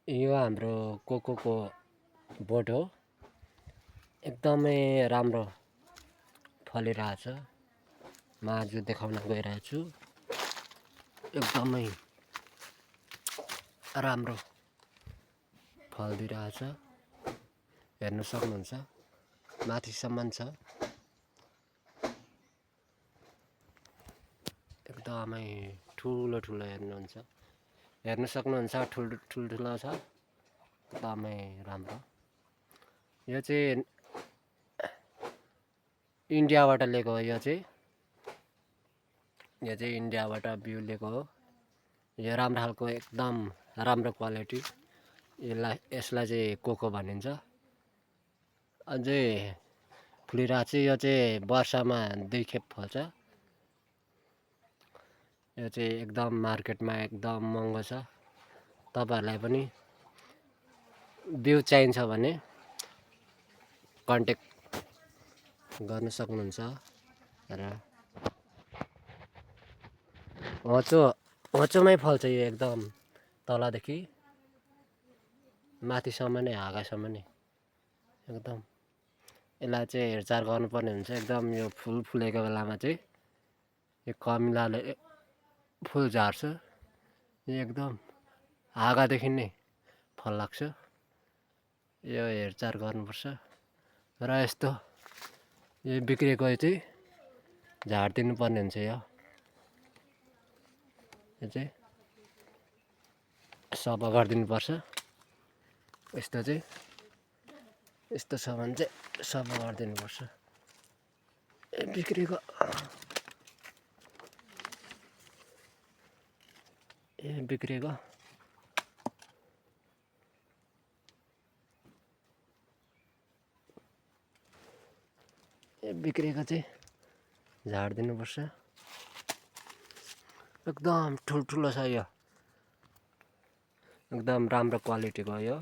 यो हाम्रो कोकोको बोट हो। एकदमै राम्रो फलिरहेछ। म आज देखाउन गइरहेको छु। एकदमै राम्रो फल दिइरहेछ। हेर्न सक्नुहुन्छ माथिसम्म छ। एकदमै ठुलो हेर्न सक्नुहुन्छ ठुल्ठुलो छ। एकदमै राम्रो। यो चाहिँ इन्डियाबाट ल्याएको हो। यो चाहिँ इन्डियाबाट बिउ ल्याएको हो। यो राम्रो खालको एकदम राम्रो क्वालिटी। यसलाई चाहिँ कोको भनिन्छ। अझै फुलिरहेको चाहिँ यो चाहिँ वर्षमा 2 खेप फल्छ। यो चाहिँ एकदम मार्केटमा एकदम महँगो छ। तपाईहरुलाई पनि बिउ चाहिन्छ भने कन्ट्याक्ट गर्न सक्नुहुन्छ। र होचोमै फल्छ यो एकदम तलदेखि माथिसम्म नै हाँगासम्म नै एकदम। यसलाई चाहिँ हेरचाह गर्नुपर्ने हुन्छ। एकदम यो फुल फुलेको बेलामा चाहिँ यो कमिलाले फुल झार्छ। यो एकदम हाँगादेखि नै फल लाग्छ। यो हेरचाह गर्नुपर्छ। र यस्तो यो बिग्रेको चाहिँ झारिदिनु पर्ने हुन्छ। यो चाहिँ सफा गरिदिनु पर्छ। यस्तो छ भने चाहिँ सफा गरिदिनु पर्छ। बिग्रेको चाहिँ झारिदिनु पर्छ। एकदम ठुल्ठुलो छ यो। एकदम राम्रो क्वालिटीको हो यो।